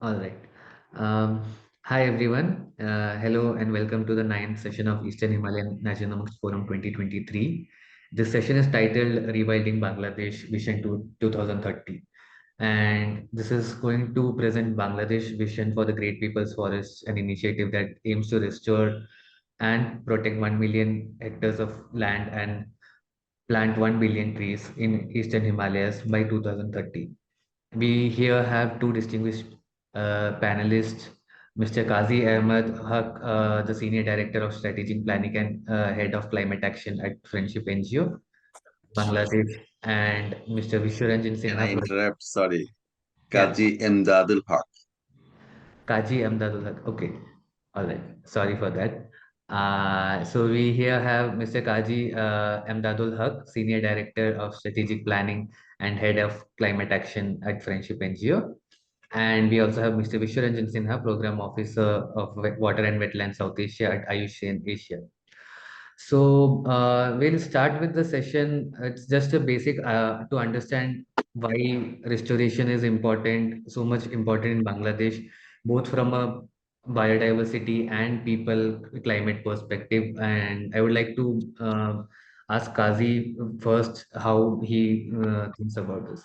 All right. Um, Hi, everyone. Hello, and welcome to the ninth session of Eastern Himalayan Nationalist Forum 2023. This session is titled Rewilding Bangladesh Vision to 2030. And this is going to present Bangladesh Vision for the Great People's Forests, an initiative that aims to restore and protect 1 million hectares of land and plant 1 billion trees in Eastern Himalayas by 2030. We here have two distinguished panelists, Mr. Qazi Ahmed Haq, the Senior Director of Strategic Planning and Head of Climate Action at Friendship NGO, Bangladesh, and Mr. Vishwaranjan Can Sinha. I interrupt? Sorry. Yeah, Kaji Emdadul Haq. Kaji Ahmedul Haq. Okay, all right. Sorry for that. So we here have Mr. Kaji Amdadul Haq, Senior Director of Strategic Planning and Head of Climate Action at Friendship NGO. And we also have Mr. Vishwaranjan Sinha, Program Officer of Water and Wetlands South Asia at Ayush Asia. So we'll start with the session. It's just a basic to understand why restoration is important, so much important in Bangladesh, both from a biodiversity and people climate perspective. And I would like to ask Kazi first how he thinks about this.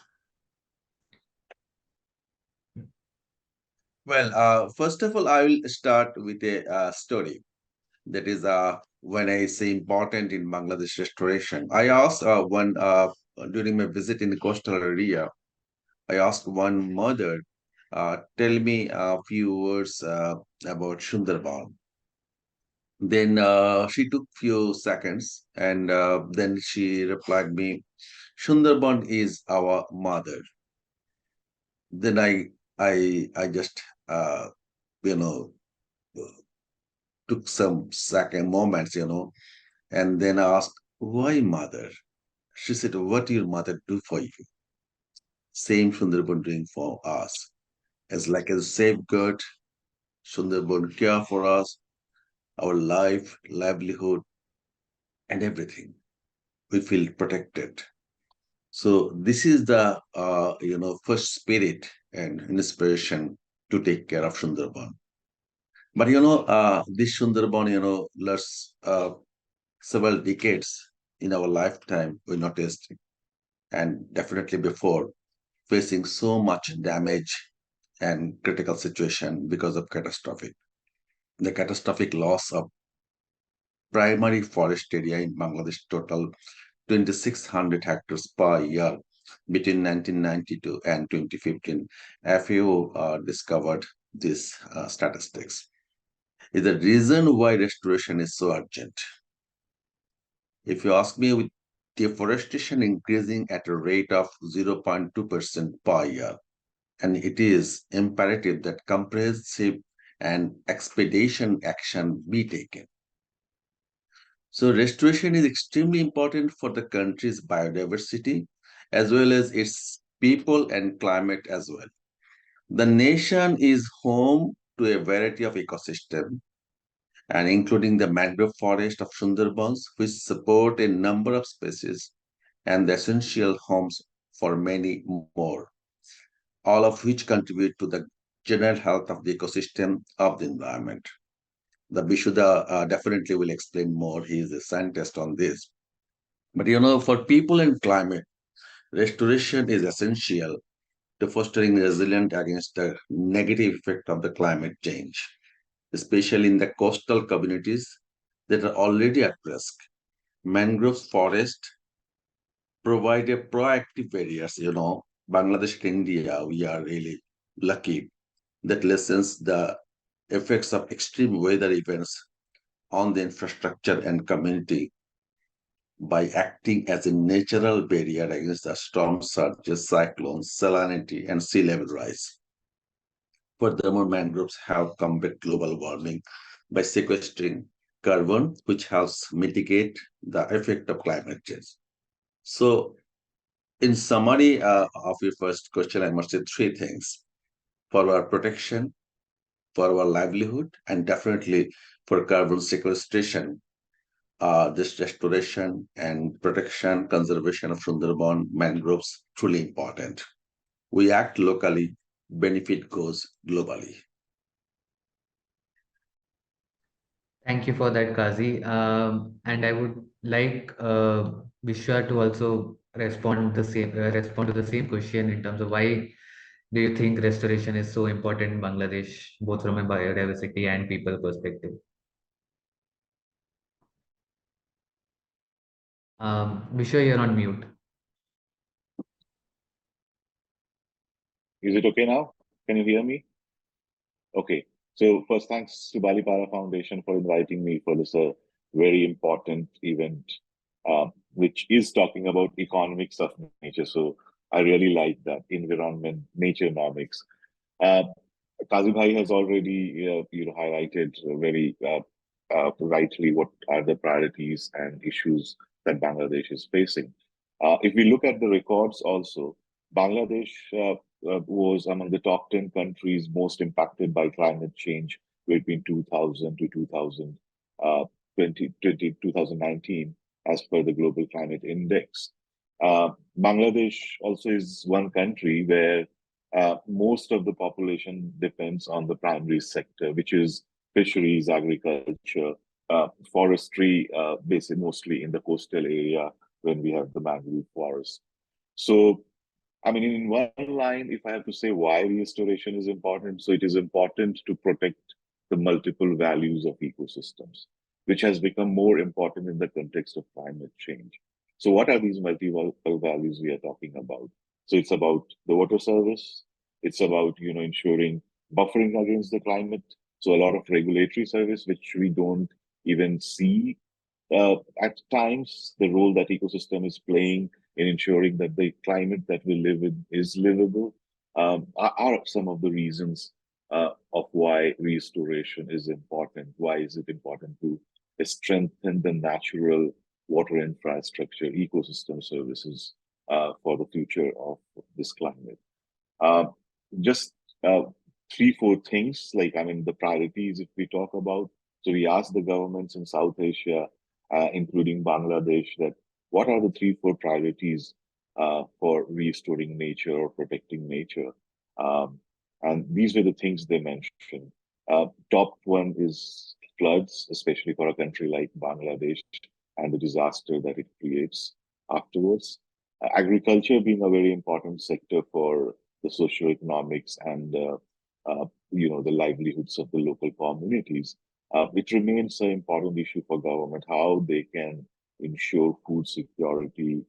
First of all, I will start with a story. That is, when I say important in Bangladesh restoration. I asked during my visit in the coastal area, I asked one mother, tell me a few words about Sundarban. Then she took few seconds and then she replied me, Sundarban is our mother. Then I just you know took some second moments, and then I asked, why mother? She said, what your mother do for you? Same Sundarban doing for us. As like a safeguard, Sundarban care for us, our life, livelihood, and everything. We feel protected. So this is the first spirit and inspiration to take care of Sundarban. But this Sundarban, lasts several decades in our lifetime, we noticed, and definitely before, facing so much damage and critical situation because of the catastrophic loss of primary forest area in Bangladesh, total 2,600 hectares per year between 1992 and 2015. FAO discovered these statistics. Is the reason why restoration is so urgent. If you ask me, with deforestation increasing at a rate of 0.2% per year, and it is imperative that comprehensive and expedition action be taken. So, restoration is extremely important for the country's biodiversity as well as its people and climate as well. The nation is home to a variety of ecosystems and including the mangrove forest of Sundarbans, which support a number of species and the essential homes for many more, all of which contribute to the general health of the ecosystem of the environment. The Bishuda definitely will explain more. He is a scientist on this. But for people and climate, restoration is essential to fostering resilience against the negative effect of the climate change, especially in the coastal communities that are already at risk. Mangrove forests provide a proactive barriers. Bangladesh and India, we are really lucky that lessens the effects of extreme weather events on the infrastructure and community by acting as a natural barrier against the storm surges, cyclones, salinity, and sea level rise. Furthermore, mangroves help combat global warming by sequestering carbon, which helps mitigate the effect of climate change. So, in summary of your first question, I must say three things: for our protection, for our livelihood, and definitely for carbon sequestration. This restoration and protection, conservation of Sundarban mangroves truly important. We act locally, benefit goes globally. Thank you for that, Kazi. And I would like Vishwa to also respond to the same question in terms of why do you think restoration is so important in Bangladesh, both from a biodiversity and people perspective? Vishwa, you're on mute. Is it okay now? Can you hear me? Okay. So first, thanks to Balipara Foundation for inviting me for this very important event, which is talking about economics of nature. So I really like that environment, nature economics. Uh, Kazi Bhai has already highlighted very rightly what are the priorities and issues that Bangladesh is facing. If we look at the records also, Bangladesh was among the top 10 countries most impacted by climate change between 2000 to 2019, as per the Global Climate Index. Bangladesh also is one country where most of the population depends on the primary sector, which is fisheries, agriculture, forestry, basically mostly in the coastal area when we have the mangrove forest. So, I mean, in one line, if I have to say why restoration is important, so it is important to protect the multiple values of ecosystems, which has become more important in the context of climate change. So, what are these multiple values we are talking about? So, it's about the water service. It's about ensuring buffering against the climate. So, a lot of regulatory service which we don't even see at times the role that ecosystem is playing in ensuring that the climate that we live in is livable are some of the reasons of why restoration is important. Why is it important to strengthen the natural water infrastructure, ecosystem services for the future of this climate? Uh, just three, four things, like, I mean, the priorities, if we talk about. So we asked the governments in South Asia, including Bangladesh, that what are the three, four priorities for restoring nature or protecting nature? Um, and these were the things they mentioned. Top one is floods, especially for a country like Bangladesh and the disaster that it creates afterwards. Agriculture being a very important sector for the socioeconomics and the livelihoods of the local communities. It remains an important issue for government how they can ensure food security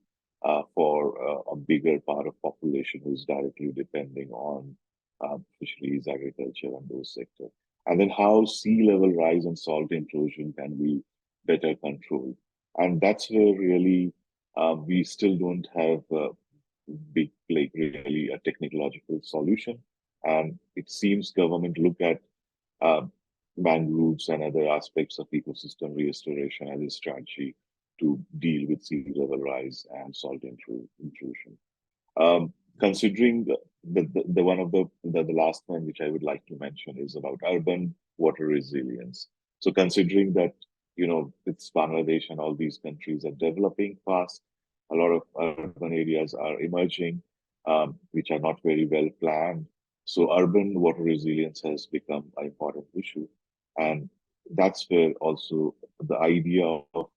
for a bigger part of population who is directly depending on fisheries, agriculture, and those sectors. And then how sea level rise and salt intrusion can be better controlled. And that's where really we still don't have big, like really a technological solution. And it seems government look at uh, mangroves and other aspects of ecosystem restoration as a strategy to deal with sea level rise and salt intrusion. Considering the one of the last one which I would like to mention is about urban water resilience. So considering that it's Bangladesh and all these countries are developing fast, a lot of urban areas are emerging, which are not very well planned. So urban water resilience has become an important issue, and that's where also the idea of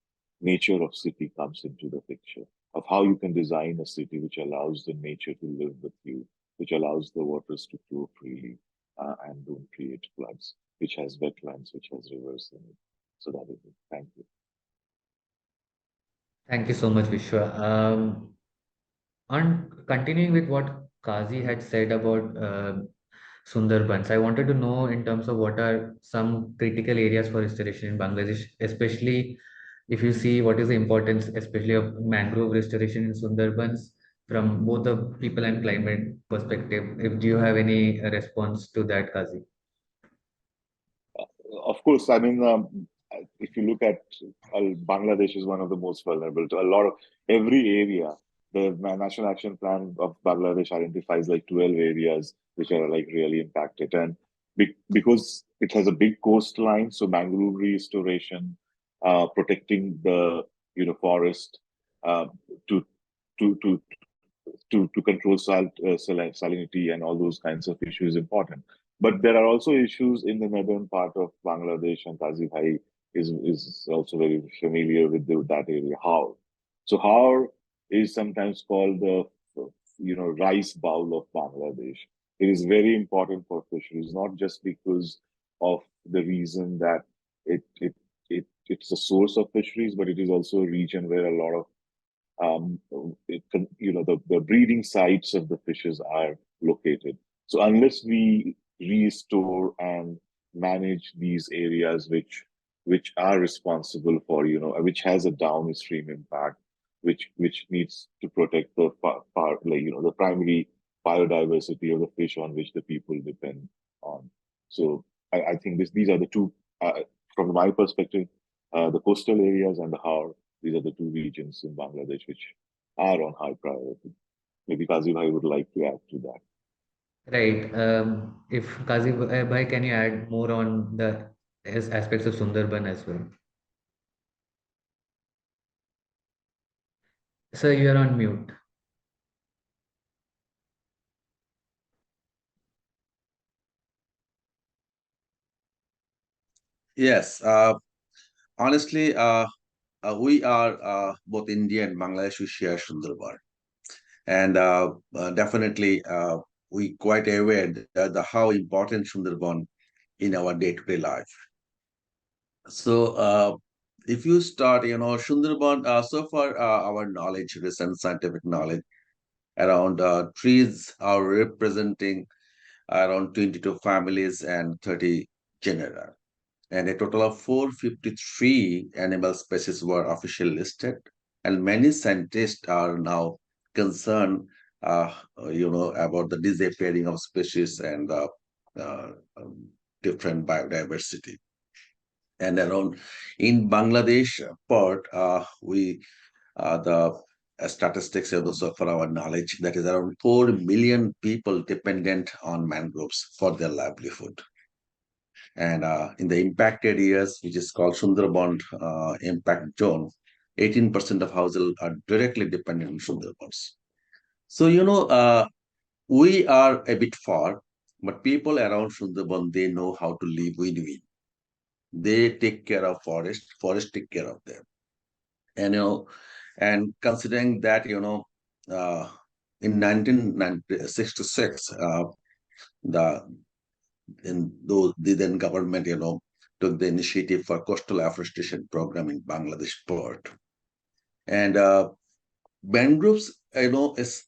nature of city comes into the picture of how you can design a city which allows the nature to live with you, which allows the waters to flow freely and don't create floods, which has wetlands, which has rivers in it. So that is it. Thank you. Thank you so much, Vishwa. On continuing with what Kazi had said about Sundarbans, I wanted to know in terms of what are some critical areas for restoration in Bangladesh, especially if you see what is the importance, especially of mangrove restoration in Sundarbans from both the people and climate perspective. If do you have any response to that, Kazi? Of course, I mean, if you look at Bangladesh is one of the most vulnerable to a lot of every area. The National Action Plan of Bangladesh identifies like 12 areas which are like really impacted, and because it has a big coastline, so mangrove restoration, protecting the forest uh, to to to control salinity and all those kinds of issues important. But there are also issues in the northern part of Bangladesh, and Kazi Bhai is also very familiar with that area. How? So how is sometimes called the rice bowl of Bangladesh. It is very important for fisheries, not just because of the reason that it's a source of fisheries, but it is also a region where a lot of the breeding sites of the fishes are located. So unless we restore and manage these areas which are responsible for, which has a downstream impact, which needs to protect the the primary biodiversity of the fish on which the people depend on. So I think these are the two, from my perspective, the coastal areas and the Har. These are the two regions in Bangladesh which are on high priority. Maybe Kazi Bhai would like to add to that. Right. If Kazi Bhai, can you add more on the aspects of Sundarban as well? Sir, you are on mute. Yes, honestly, we are both India and Bangladesh. We share Sundarban, and definitely we quite aware the how important Sundarban in our day-to-day life. So, if you start, Sundarban, so far our knowledge, recent scientific knowledge around trees are representing around 22 families and 30 genera. And a total of 453 animal species were officially listed. And many scientists are now concerned, about the disappearing of species and uh, different biodiversity. And around in Bangladesh part, we the statistics are also for our knowledge that is around 4 million people dependent on mangroves for their livelihood. And in the impacted areas, which is called Sundarban impact zone, 18% of households are directly dependent on Sundarbans. So, we are a bit far, but people around Sundarban, they know how to live win-win. They take care of forest take care of them. And, and considering that, uh, in 1966, the those the then government, took the initiative for coastal afforestation program in Bangladesh port. And mangroves, is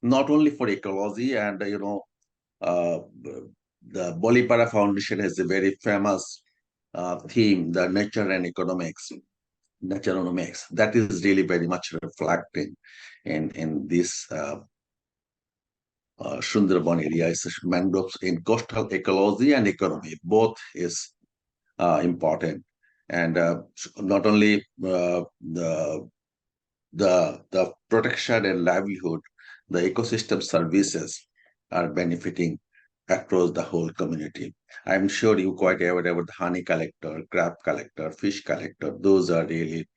not only for ecology and, uh, the Bolipara Foundation has a very famous theme, the natureonomics. That is really very much reflecting in this Sundarban area. Is mangroves in coastal ecology and economy. Both is important, and not only the protection and livelihood, the ecosystem services are benefiting across the whole community. I'm sure you quite aware about the honey collector, crab collector, fish collector. Those are really,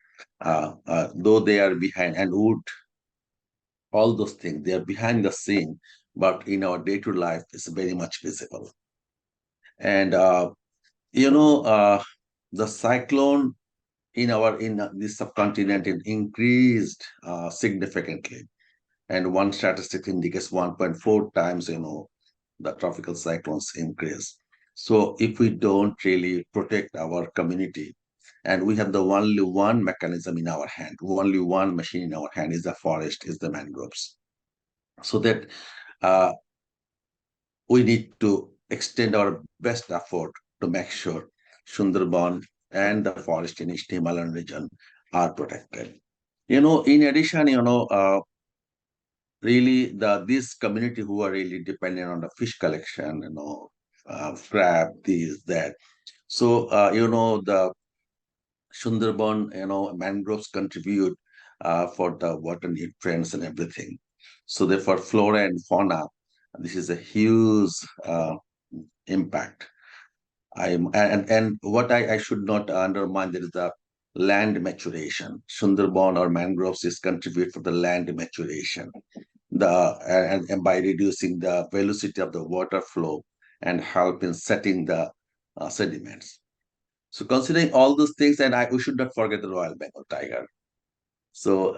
though they are behind, and wood, all those things, they are behind the scene, but in our day-to-day life, it's very much visible. And you know, the cyclone in this subcontinent it increased significantly, and one statistic indicates 1.4 times, the tropical cyclones increase. So if we don't really protect our community, and we have the only one mechanism in our hand, only one machine in our hand is the forest, is the mangroves. So that uh, we need to extend our best effort to make sure Sundarban and the forest in East Himalayan region are protected. In addition, really this community who are really dependent on the fish collection, crab, this, that. So, the Sundarban, mangroves contribute for the water nutrients and everything. So therefore, flora and fauna, this is a huge impact. And what I should not undermine, there is the land maturation. Sundarban or mangroves is contribute for the land maturation. and by reducing the velocity of the water flow and help in setting the sediments. So considering all those things, and we should not forget the Royal Bengal tiger. So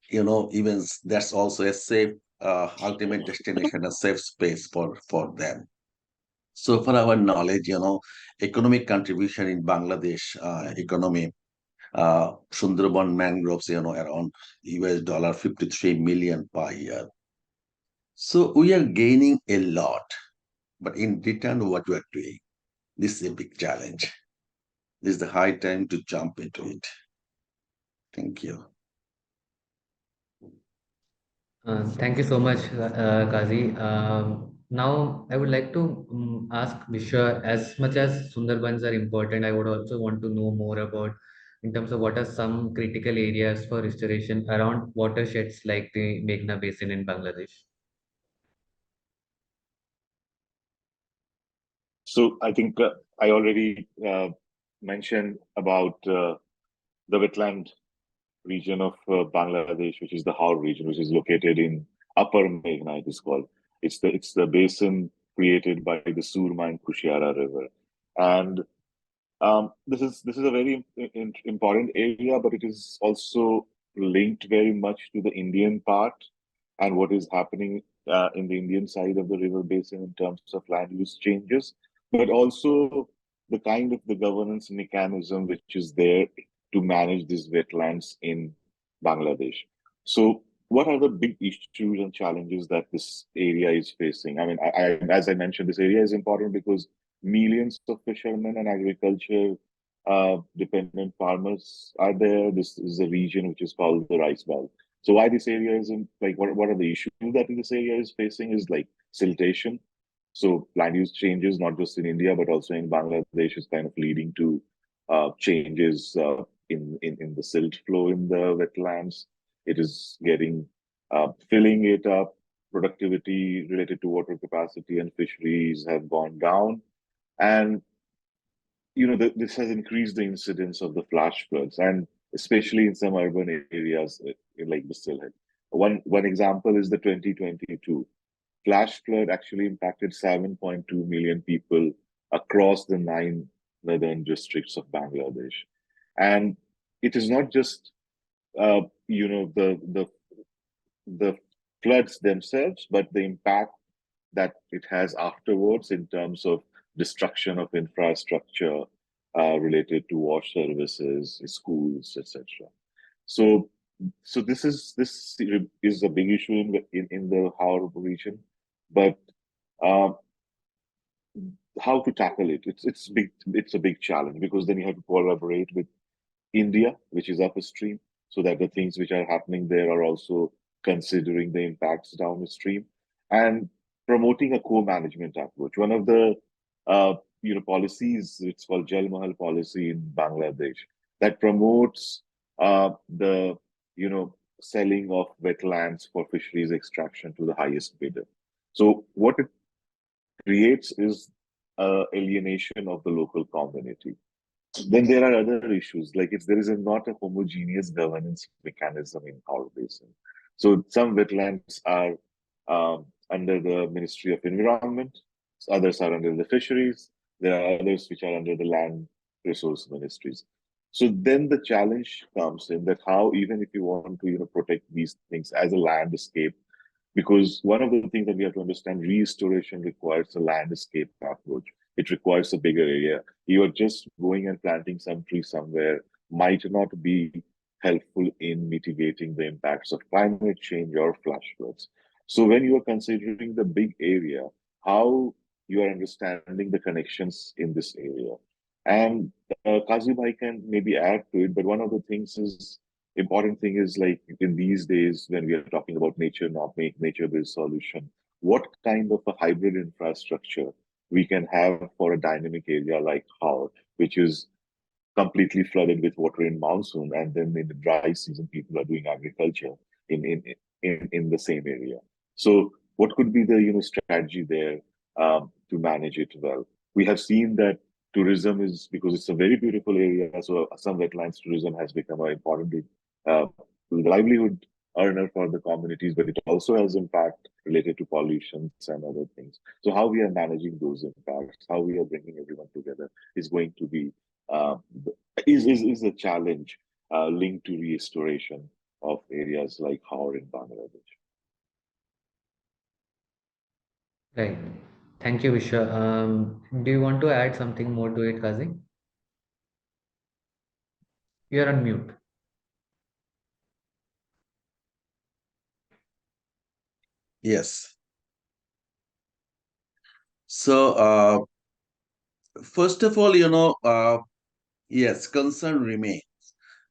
even that's also a safe ultimate destination, a safe space for them. So for our knowledge, economic contribution in Bangladesh economy, Sundarban mangroves, around $53 million per year. So we are gaining a lot, but in return, what we are doing, this is a big challenge. This is the high time to jump into it. Thank you. Thank you so much, Kazi. Now, I would like to ask Vishwa, as much as Sundarbans are important, I would also want to know more about in terms of what are some critical areas for restoration around watersheds like the Meghna Basin in Bangladesh. So I think I already mentioned about the wetland region of Bangladesh, which is the Haur region, which is located in Upper Meghna, it is called. It's the basin created by the Surma and Kushiara River, and this is a very important area, but it is also linked very much to the Indian part and what is happening in the Indian side of the river basin in terms of land use changes, but also the kind of the governance mechanism which is there to manage these wetlands in Bangladesh. So, what are the big issues and challenges that this area is facing? I mean, as I mentioned, this area is important because millions of fishermen and agriculture dependent farmers are there. This is a region which is called the rice belt. So why this area is in, like, what are the issues that this area is facing is like siltation. So land use changes, not just in India, but also in Bangladesh, is kind of leading to changes in the silt flow in the wetlands. It is getting filling it up. Productivity related to water capacity and fisheries have gone down, and this has increased the incidence of the flash floods, and especially in some urban areas like the Sylhet. One example is the 2022 flash flood actually impacted 7.2 million people across the 9 northern districts of Bangladesh, and it is not just the floods themselves, but the impact that it has afterwards in terms of destruction of infrastructure related to wash services, schools, etc. So, so this is a big issue in the Haur region, but uh, how to tackle it? It's big. It's a big challenge because then you have to collaborate with India, which is upstream, so that the things which are happening there are also considering the impacts downstream, and promoting a co-management approach. One of the policies, it's called Jal Mahal policy in Bangladesh, that promotes the selling of wetlands for fisheries extraction to the highest bidder. So what it creates is alienation of the local community. Then there are other issues, like there is not a homogeneous governance mechanism in our basin. So some wetlands are under the Ministry of Environment, others are under the fisheries, there are others which are under the land resource ministries. So then the challenge comes in that how, even if you want to protect these things as a landscape, because one of the things that we have to understand, restoration requires a landscape approach. It requires a bigger area. You are just going and planting some tree somewhere might not be helpful in mitigating the impacts of climate change or flash floods. So when you are considering the big area, how you are understanding the connections in this area. And Kazi Bhai can maybe add to it, but one of the things is important thing is, like, in these days when we are talking about nature, not make nature-based solution, what kind of a hybrid infrastructure we can have for a dynamic area like Haur, which is completely flooded with water in monsoon, and then in the dry season, people are doing agriculture in the same area. So, what could be the strategy there to manage it well? We have seen that tourism is, because it's a very beautiful area, so some wetlands tourism has become an important livelihood earner for the communities, but it also has impact related to pollutions and other things. So how we are managing those impacts, how we are bringing everyone together is going to be uh, is a challenge linked to restoration of areas like Haur in Bangladesh. Right. Thank you, Vishwa. Do you want to add something more to it, Kazi? You're on mute. Yes. So, first of all, yes, concern remain,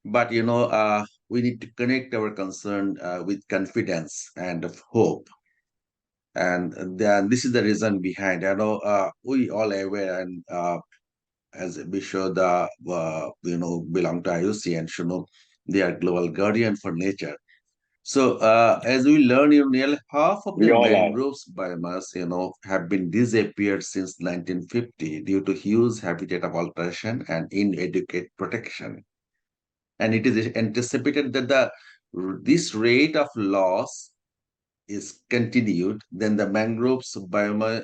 but we need to connect our concern with confidence and of hope. And then this is the reason behind. We all aware, and as we show the belong to IUC, and they are global guardian for nature. So, as we learn, nearly half of We the all are. mangroves biomass, have been disappeared since 1950 due to huge habitat of alteration and inadequate protection. And it is anticipated that this rate of loss is continued, then the mangroves biomass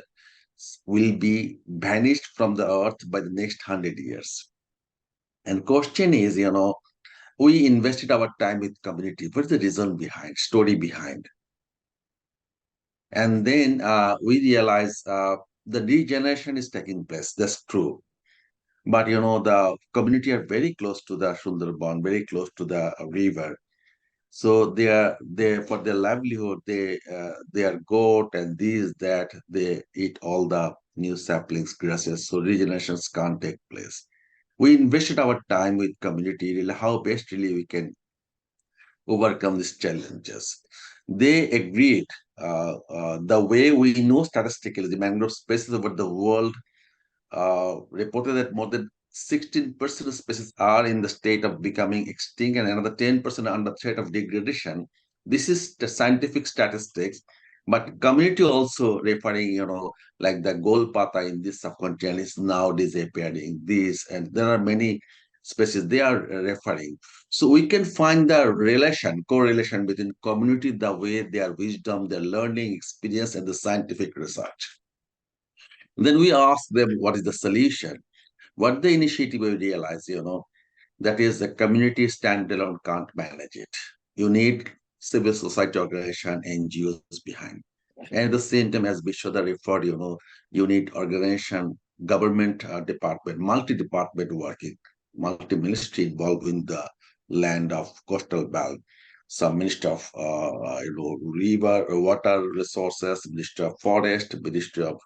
will be vanished from the earth by the next 100 years. And question is, we invested our time with community. What is the reason behind, story behind? And then we realize the regeneration is taking place. That's true. But the community are very close to the Sundarban, very close to the river. So they for their livelihood, they are goat and these that they eat all the new saplings, grasses. So regenerations can't take place. We invested our time with community, really how best really we can overcome these challenges. They agreed the way we know statistically the mangrove species over the world reported that more than 16% of species are in the state of becoming extinct and another 10% are under threat of degradation. This is the scientific statistics, but community also referring, like the golpata in this subcontinent is now disappearing. This and there are many species they are referring. So we can find the correlation between community, the way their wisdom, their learning experience, and the scientific research. Then we ask them what is the solution. What the initiative we realize, that is the community standalone can't manage it. You need civil society organization, NGOs behind. And at the same time, as Bishoda referred, you need organization, government department, multi-department working, multi-ministry involved in the land of coastal belt. Some minister of river, water resources, minister of forest, minister of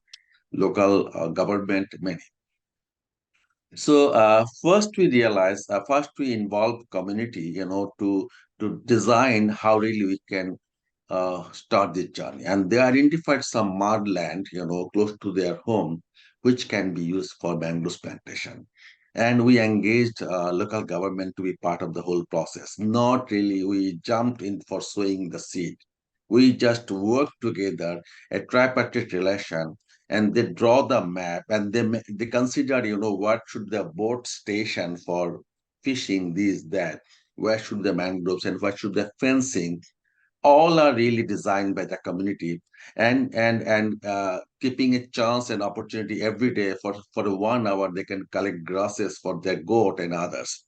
local government, many. So first we involve community, to design how really we can start this journey. And they identified some marland, close to their home, which can be used for mangrove plantation. And we engaged local government to be part of the whole process. Not really, we jumped in for sowing the seed. We just worked together, a tripartite relation, and they draw the map and they consider, what should the boat station for fishing, this, that, where should the mangroves and what should the fencing, all are really designed by the community and keeping a chance and opportunity every day for 1 hour they can collect grasses for their goat and others.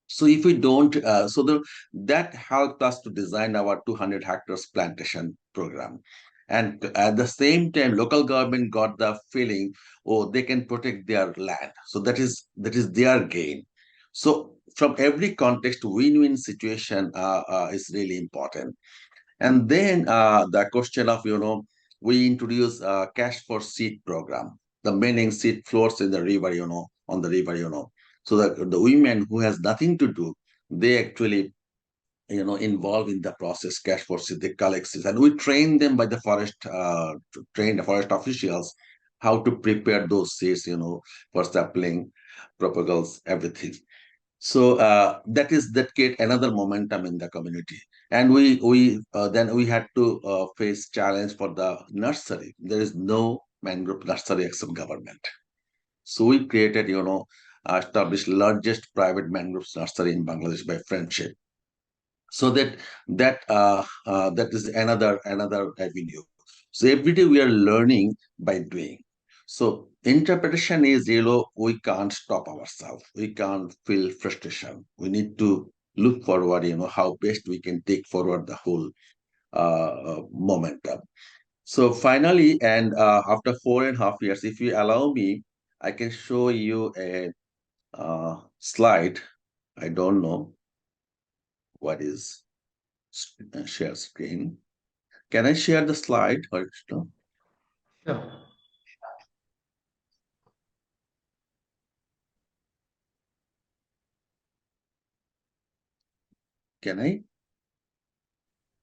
So if we don't that helped us to design our 200 hectares plantation program. And at the same time local government got the feeling, oh, they can protect their land, so that is their gain. So from every context win-win situation is really important. And then the question of, we introduce cash for seed program. The meaning seed floats in the river, on the river, So the women who has nothing to do, they actually, involved in the process, cash for seed, they collect seeds. And we train them by the train the forest officials how to prepare those seeds, for sapling, propagals, everything. So that create another momentum in the community. And we then we had to face challenge for the nursery. There is no mangrove nursery except government. So we created, established largest private mangrove nursery in Bangladesh by friendship. So that is another avenue. So every day we are learning by doing. So interpretation is, we can't stop ourselves. We can't feel frustration. We need to look forward, how best we can take forward the whole momentum. So finally, and after 4.5 years, if you allow me, I can show you a slide. I don't know what is share screen. Can I share the slide? Or no? Sure. Can I?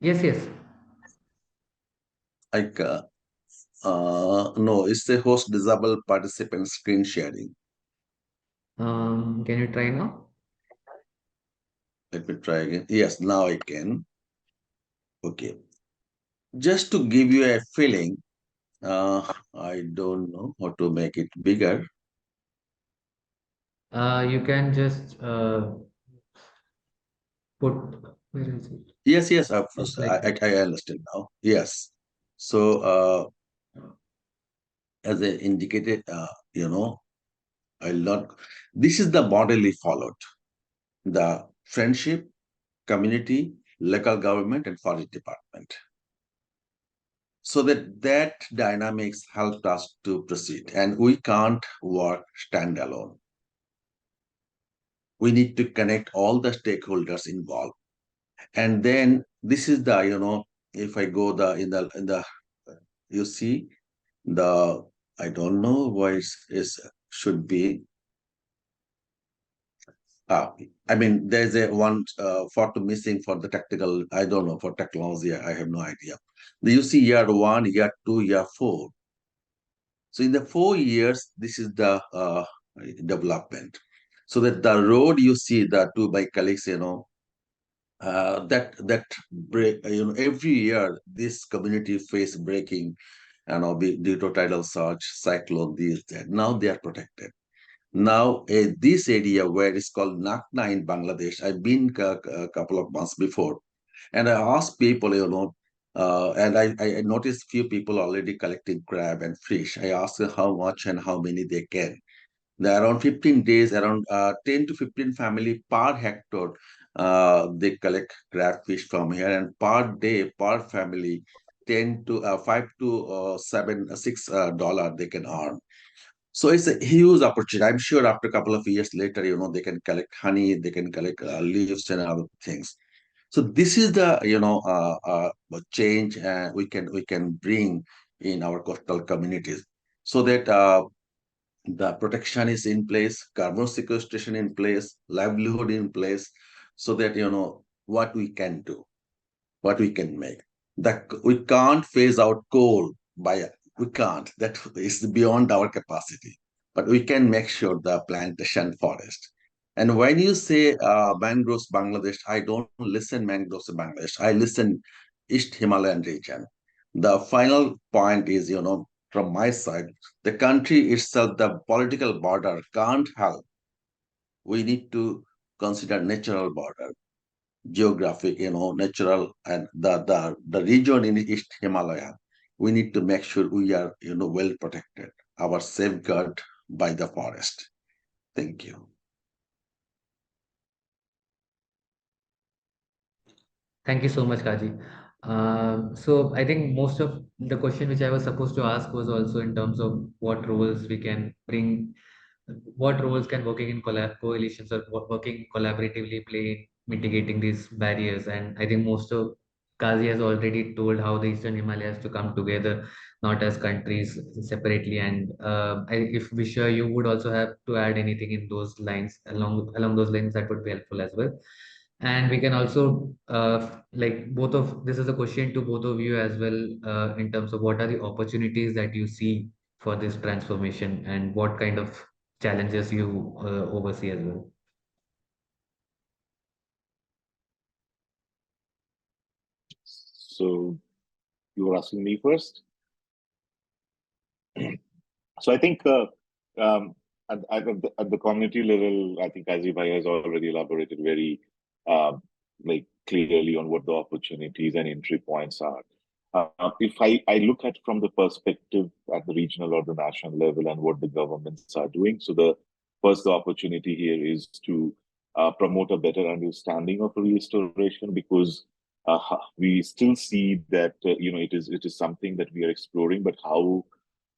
Yes, yes. Like, no, it's the host disable participant screen sharing. Can you try now? Let me try again. Yes, now I can. Okay. Just to give you a feeling, I don't know how to make it bigger. You can just put, where is it? Yes, of Just course. like that. I understand now. Yes. So, as I indicated, I learned this is the model we followed: the friendship, community, local government, and forest department. So that dynamics helped us to proceed, and we can't work standalone. We need to connect all the stakeholders involved, and then this is the if I go the in the you see the I don't know why it's should be I mean there's a one photo missing for the technical. I don't know for technology. I have no idea. You see year one, year two, year four. So in the 4 years, this is the development. So that the road you see the two by colleagues, that break, every year this community face breaking, due to tidal surge, cyclone, these that. Now they are protected. Now this area where it's called Nakna in Bangladesh, I've been a couple of months before, and I asked people, and I noticed few people already collecting crab and fish. I asked them how much and how many they can. There are around 15 days, around 10 to 15 family per hectare. They collect crab fish from here, and per day, per family, 10 to 5 to 7, $6 they can earn. So it's a huge opportunity. I'm sure after a couple of years later, they can collect honey, they can collect leaves and other things. So this is the change we can bring in our coastal communities, so that the protection is in place, carbon sequestration in place, livelihood in place, so that what we can do, what we can make. That we can't phase out coal by we can't. That is beyond our capacity. But we can make sure the plantation forest. And when you say mangroves Bangladesh, I don't listen mangroves Bangladesh. I listen East Himalayan region. The final point is, from my side, the country itself, the political border can't help. We need to consider natural border, geographic, natural, and the region in East Himalaya. We need to make sure we are, well protected, our safeguard by the forest. Thank you. Thank you so much, Kaji. So I think most of the question which I was supposed to ask was also in terms of what roles we can bring, what roles can working in coalitions or working collaboratively play in mitigating these barriers. And I think most of Kazi has already told how the Eastern Himalayas to come together, not as countries separately. And if Vishwa, you would also have to add anything in those lines, along those lines, that would be helpful as well. And we can also like both of this is a question to both of you as well, in terms of what are the opportunities that you see for this transformation and what kind of challenges you oversee as well. So you were asking me first. So I think at the community level, I think Azibhai has already elaborated very like clearly on what the opportunities and entry points are. If I look at from the perspective at the regional or the national level and what the governments are doing, so the first the opportunity here is to promote a better understanding of restoration, because we still see that it is something that we are exploring, but how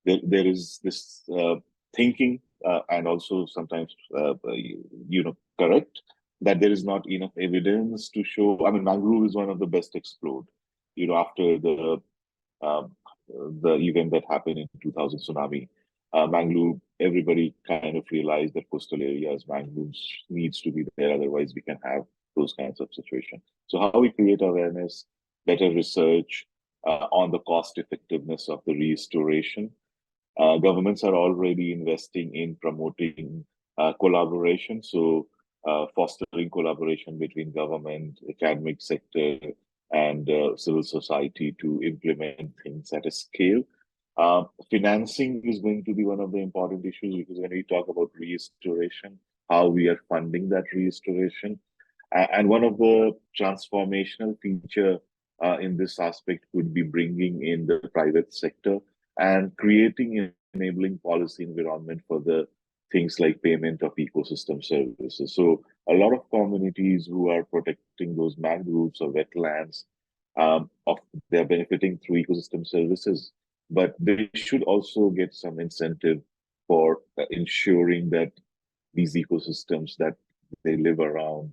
there is this thinking and also sometimes correct that there is not enough evidence to show. I mean, mangrove is one of the best explored. After uh, the event that happened in 2000 tsunami, mangrove, everybody kind of realized that coastal areas, mangroves needs to be there, otherwise we can have those kinds of situations. So how we create awareness, better research on the cost effectiveness of the restoration. Governments are already investing in promoting collaboration, so fostering collaboration between government, academic sector, and civil society to implement things at a scale. Financing is going to be one of the important issues, because when we talk about restoration, how we are funding that restoration. And one of the transformational feature in this aspect could be bringing in the private sector and creating an enabling policy environment for the things like payment of ecosystem services. So a lot of communities who are protecting those mangroves or wetlands, of they're benefiting through ecosystem services, but they should also get some incentive for ensuring that these ecosystems that they live around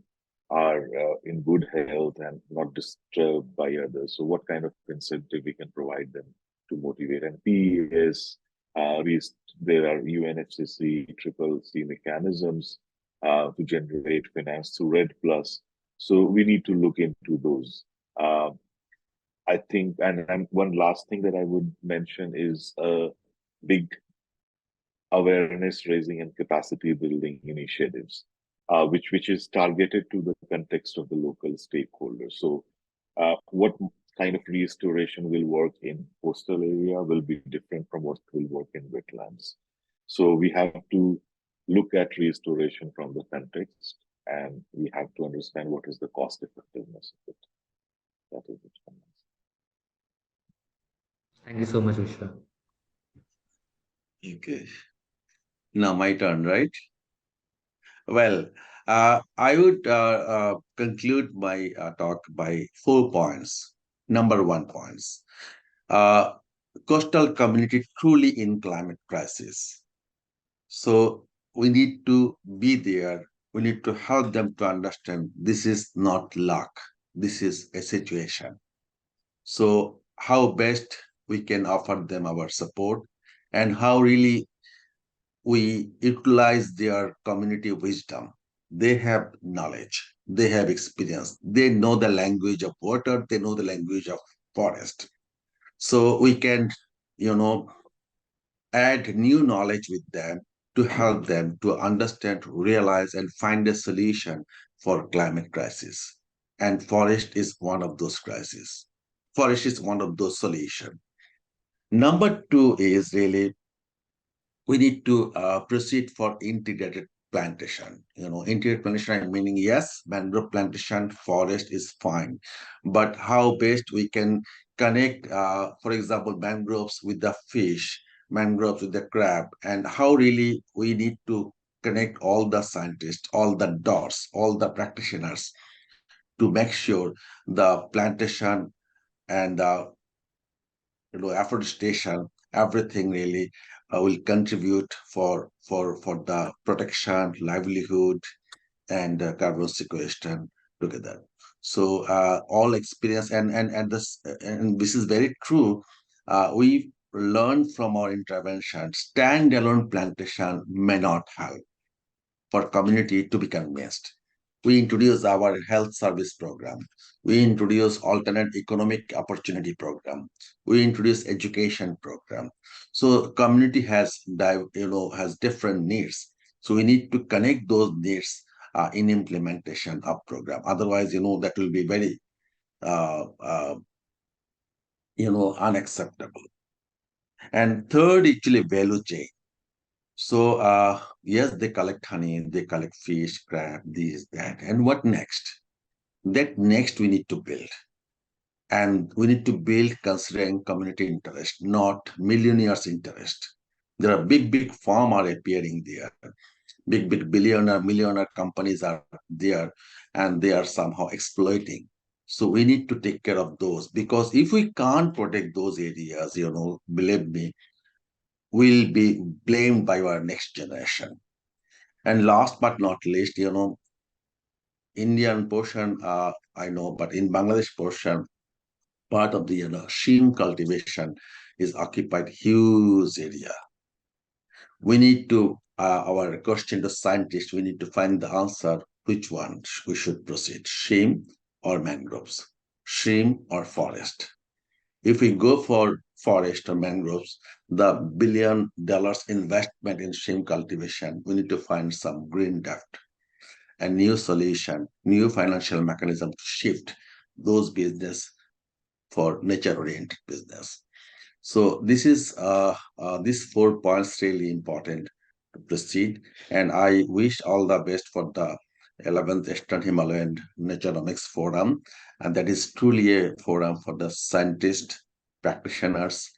are in good health and not disturbed by others. So what kind of incentive we can provide them to motivate? And P is there are UNFCCC, Triple C mechanisms to generate finance through Red Plus. So we need to look into those. I think, and one last thing that I would mention is a big awareness raising and capacity building initiatives, which is targeted to the context of the local stakeholders. So, what kind of restoration will work in coastal area will be different from what will work in wetlands. So we have to look at restoration from the context, and we have to understand what is the cost effectiveness of it. That is it. Thank you so much, Vishwa. Okay. Now my turn, right? Well, I would conclude my talk by 4 points. Number 1 points. Uh, Coastal community truly in climate crisis. So we need to be there. We need to help them to understand this is not luck. This is a situation. So how best we can offer them our support, and how really we utilize their community wisdom. They have knowledge, they have experience, they know the language of water, they know the language of forest. So we can, you know, add new knowledge with them to help them to understand, realize, and find a solution for climate crisis. And forest is one of those crises. Forest is one of those solutions. Number two is really we need to proceed for integrated plantation. Integrated plantation, meaning yes, mangrove plantation, forest is fine, but how best we can connect, for example, mangroves with the fish, mangroves with the crab, and how really we need to connect all the scientists, all the dots, all the practitioners to make sure the plantation and the afforestation, everything really will contribute for the protection, livelihood, and carbon sequestration together. So all experience and this is very true. We learn from our intervention. Standalone plantation may not help for community to be convinced. We introduce our health service program. We introduce alternate economic opportunity program. We introduce education program. So community has different needs. So we need to connect those needs in implementation of program. Otherwise, that will be very uh, uh, unacceptable. And third, actually value chain. So, yes, they collect honey, they collect fish, crab, this, that. And what next? That next we need to build. And we need to build considering community interest, not millionaires' interest. There are big firms are appearing there. Big billionaire, millionaire companies are there, and they are somehow exploiting. So we need to take care of those, because if we can't protect those areas, believe me, we'll be blamed by our next generation. And last but not least, Indian portion, I know, but in Bangladesh portion, part of the shrimp cultivation is occupied huge area. We need to, our question to scientists, we need to find the answer, which one we should proceed, shrimp or mangroves, shrimp or forest. If we go for forest or mangroves, the $1 billion investment in shrimp cultivation, we need to find some green depth, a new solution, new financial mechanism to shift those business for nature-oriented business. So this is these 4 points really important to proceed, and I wish all the best for the 11th Eastern Himalayan Naturonomics Forum, and that is truly a forum for the scientists, practitioners,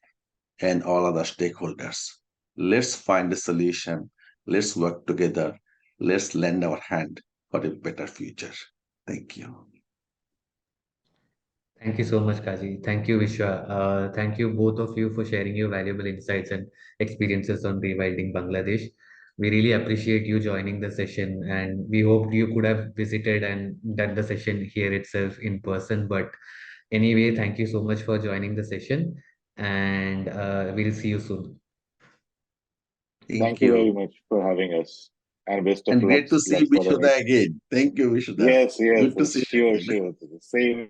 and all other stakeholders. Let's find a solution. Let's work together. Let's lend our hand for a better future. Thank you. Thank you so much, Kaji. Thank you, Vishwa. Thank you both of you for sharing your valuable insights and experiences on rewilding Bangladesh. We really appreciate you joining the session, and we hoped you could have visited and done the session here itself in person. But anyway, thank you so much for joining the session, and we'll see you soon. Thank Thank you very you. much for having us, and best of And great to see luck for the Vishuddha next. again. Thank you, Vishuddha. Yes, Good to yes, see you sure, again. sure. Same